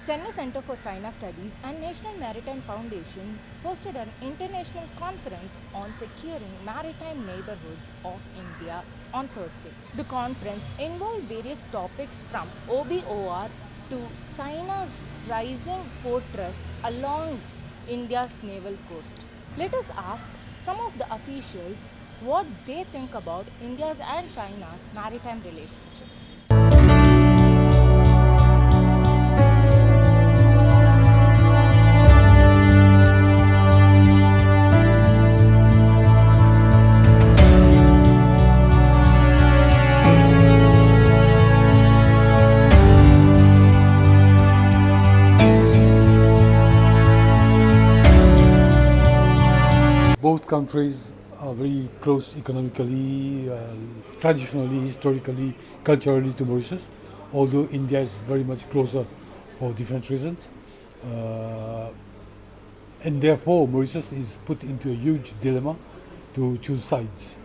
Chennai Centre for China Studies and National Maritime Foundation hosted an international conference on securing maritime neighbourhoods of India on Thursday. The conference involved various topics from OBOR to China's rising port trust along India's naval coast. Let us ask some of the officials what they think about India's and China's maritime relationship. Both countries are very close economically, traditionally, historically, culturally to Mauritius, although India is very much closer for different reasons. And therefore, Mauritius is put into a huge dilemma to choose sides.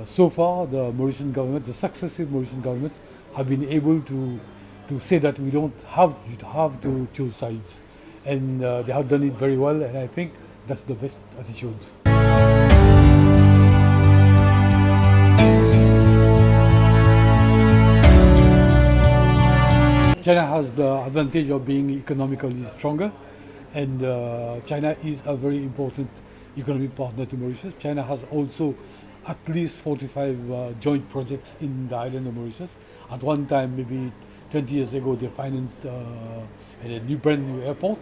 So far, the Mauritian government, the successive Mauritian governments, have been able to say that we don't have to choose sides. And they have done it very well, and I think that's the best attitude. China has the advantage of being economically stronger, and China is a very important economic partner to Mauritius. China has also at least 45 joint projects in the island of Mauritius. At one time, maybe 20 years ago, they financed a brand new airport.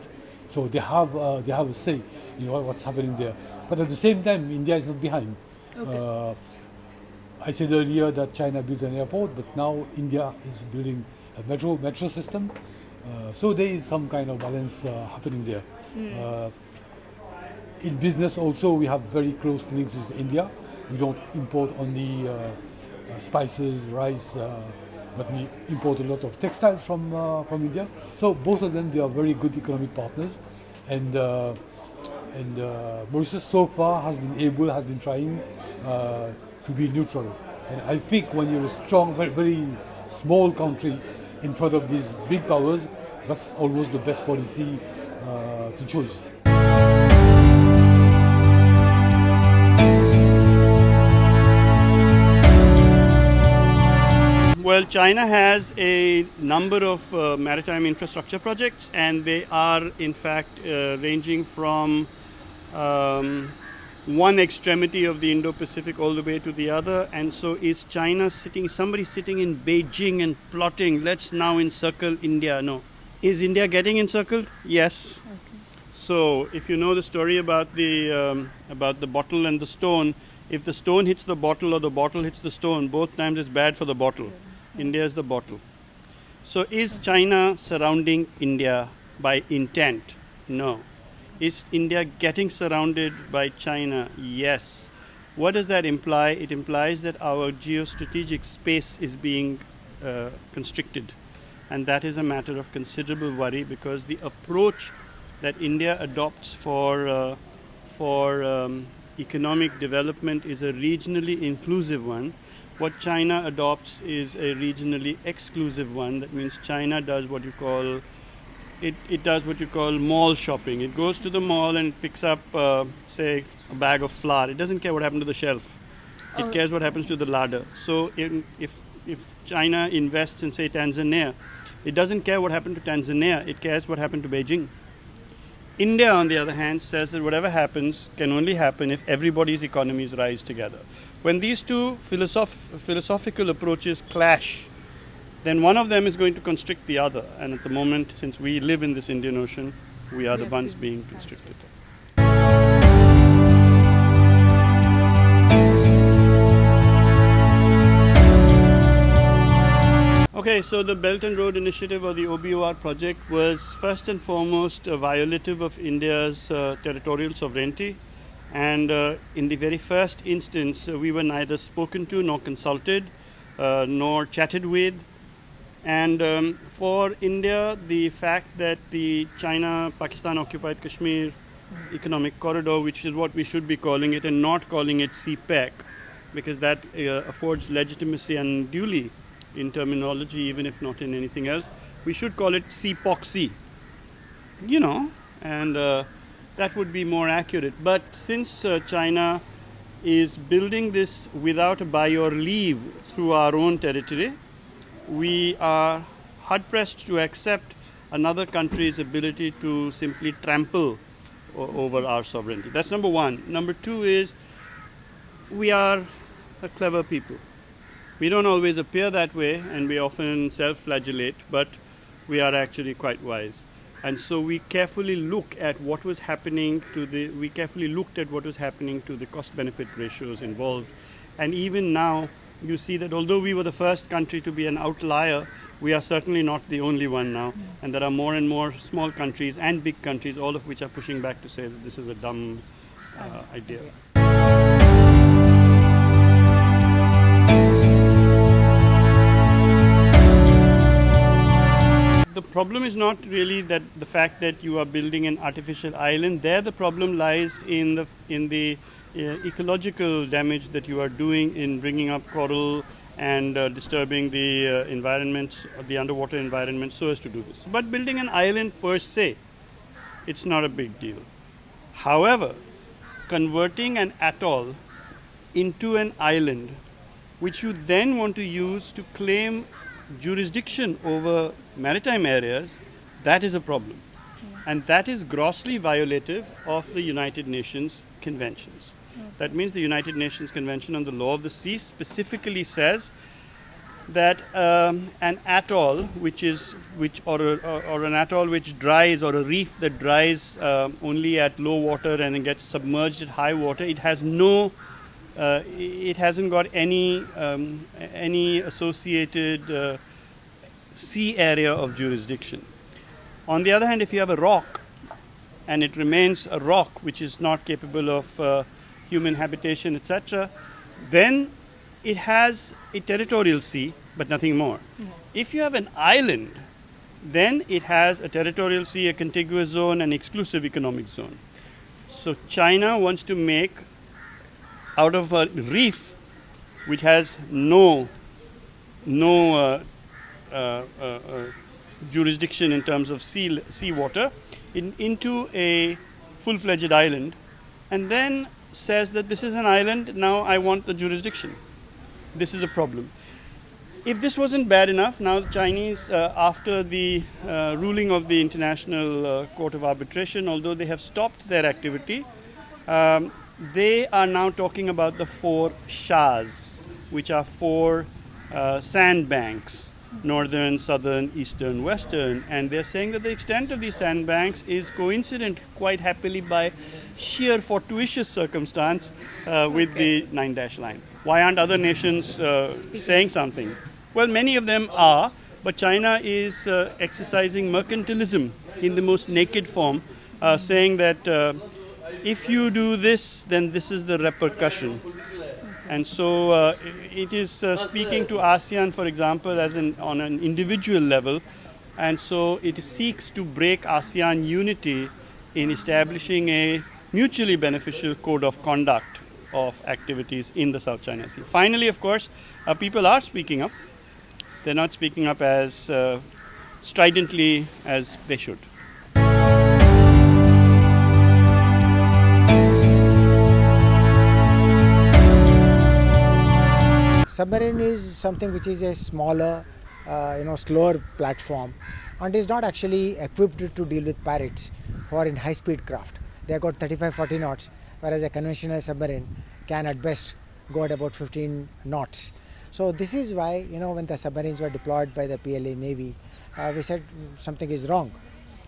So they have a say in what's happening there. But at the same time, India is not behind. Okay. I said earlier that China built an airport, but now India is building a metro system. So there is some kind of balance happening there. In business also, we have very close links with India. We don't import only spices, rice, but we import a lot of textiles from India. So both of them, they are very good economic partners, and Mauritius so far has been trying to be neutral. And I think when you're a strong, very small country in front of these big powers, that's always the best policy to choose. Well, China has a number of maritime infrastructure projects, and they are in fact ranging from one extremity of the Indo-Pacific all the way to the other. And so is China somebody sitting in Beijing and plotting, let's now encircle India? No. Is India getting encircled? Yes. Okay. So if you know the story about the bottle and the stone, if the stone hits the bottle or the bottle hits the stone, both times it's bad for the bottle. India is the bottle. So is China surrounding India by intent? No. Is India getting surrounded by China? Yes. What does that imply? It implies that our geostrategic space is being constricted. And that is a matter of considerable worry, because the approach that India adopts for economic development is a regionally inclusive one. What China adopts is a regionally exclusive one. That means China does what you call mall shopping. It goes to the mall and it picks up, say, a bag of flour. It doesn't care what happened to the shelf. It cares what happens to the larder. So if China invests in, say, Tanzania, it doesn't care what happened to Tanzania. It cares what happened to Beijing. India, on the other hand, says that whatever happens can only happen if everybody's economies rise together. When these two philosophical approaches clash, then one of them is going to constrict the other. And at the moment, since we live in this Indian Ocean, we are the ones being constricted. Okay, so the Belt and Road Initiative, or the OBOR project, was first and foremost violative of India's territorial sovereignty. And in the very first instance, we were neither spoken to nor consulted, nor chatted with. And for India, the fact that the China-Pakistan occupied Kashmir economic corridor, which is what we should be calling it and not calling it CPEC, because that affords legitimacy unduly in terminology, even if not in anything else. We should call it CPOC, and that would be more accurate. But since China is building this without a by your leave through our own territory, we are hard pressed to accept another country's ability to simply trample over our sovereignty. That's number one. Number two is we are a clever people. We don't always appear that way, and we often self-flagellate, but we are actually quite wise. And so we carefully look at what was happening to we carefully looked at what was happening to the cost-benefit ratios involved. And even now, you see that although we were the first country to be an outlier, we are certainly not the only one now. And there are more and more small countries and big countries, all of which are pushing back to say that this is a dumb idea. The problem is not really that the fact that you are building an artificial island. There, the problem lies in the ecological damage that you are doing in bringing up coral and disturbing the environments, the underwater environment, so as to do this. But building an island per se, it's not a big deal. However, converting an atoll into an island, which you then want to use to claim jurisdiction over maritime areas, that is a problem. And that is grossly violative of the United Nations conventions. That means the United Nations Convention on the Law of the Sea specifically says that an atoll or an atoll which dries, or a reef that dries only at low water and then gets submerged at high water, it hasn't got any associated sea area of jurisdiction. On the other hand, if you have a rock and it remains a rock which is not capable of human habitation, etc., then it has a territorial sea, but nothing more. Yeah. If you have an island, then it has a territorial sea, a contiguous zone, an exclusive economic zone. So China wants to make out of a reef which has no jurisdiction in terms of sea water into a full-fledged island, and then says that this is an island, now I want the jurisdiction. This is a problem. If this wasn't bad enough, now the Chinese, after the ruling of the International Court of Arbitration, although they have stopped their activity, they are now talking about the 4 shas, which are 4 sandbanks: northern, southern, eastern, western. And they're saying that the extent of these sandbanks is coincident, quite happily by sheer fortuitous circumstance, with the 9-dash line. Why aren't other nations saying something? Well, many of them are, but China is exercising mercantilism in the most naked form, saying that if you do this, then this is the repercussion. And so it is speaking to ASEAN, for example, on an individual level. And so it seeks to break ASEAN unity in establishing a mutually beneficial code of conduct of activities in the South China Sea. Finally, of course, people are speaking up. They're not speaking up as stridently as they should. Submarine is something which is a smaller, slower platform, and is not actually equipped to deal with pirates who are in high-speed craft. They have got 35-40 knots, whereas a conventional submarine can at best go at about 15 knots. So this is why, when the submarines were deployed by the PLA Navy, we said something is wrong.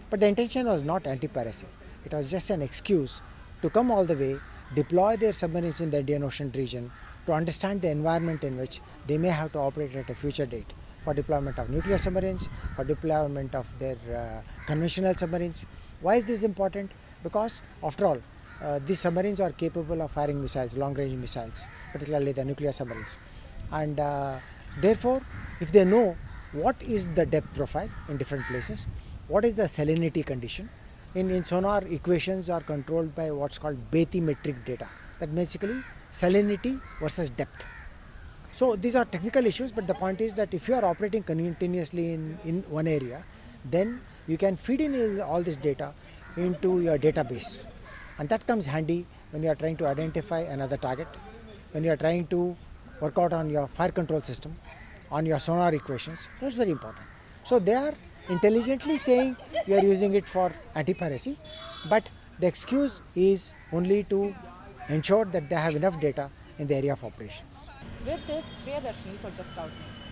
But the intention was not anti-piracy. It was just an excuse to come all the way, deploy their submarines in the Indian Ocean region, to understand the environment in which they may have to operate at a future date for deployment of nuclear submarines, for deployment of their conventional submarines. Why is this important? Because after all, these submarines are capable of firing missiles, long-range missiles, particularly the nuclear submarines. And therefore, if they know what is the depth profile in different places, what is the salinity condition, in sonar equations are controlled by what's called bathymetric data. That basically salinity versus depth. So these are technical issues, but the point is that if you are operating continuously in one area, then you can feed in all this data into your database. And that comes handy when you are trying to identify another target, when you are trying to work out on your fire control system, on your sonar equations. That's very important. So they are intelligently saying we are using it for anti-piracy, but the excuse is only to ensure that they have enough data in the area of operations. With this, Priyadarshini for Just Out News.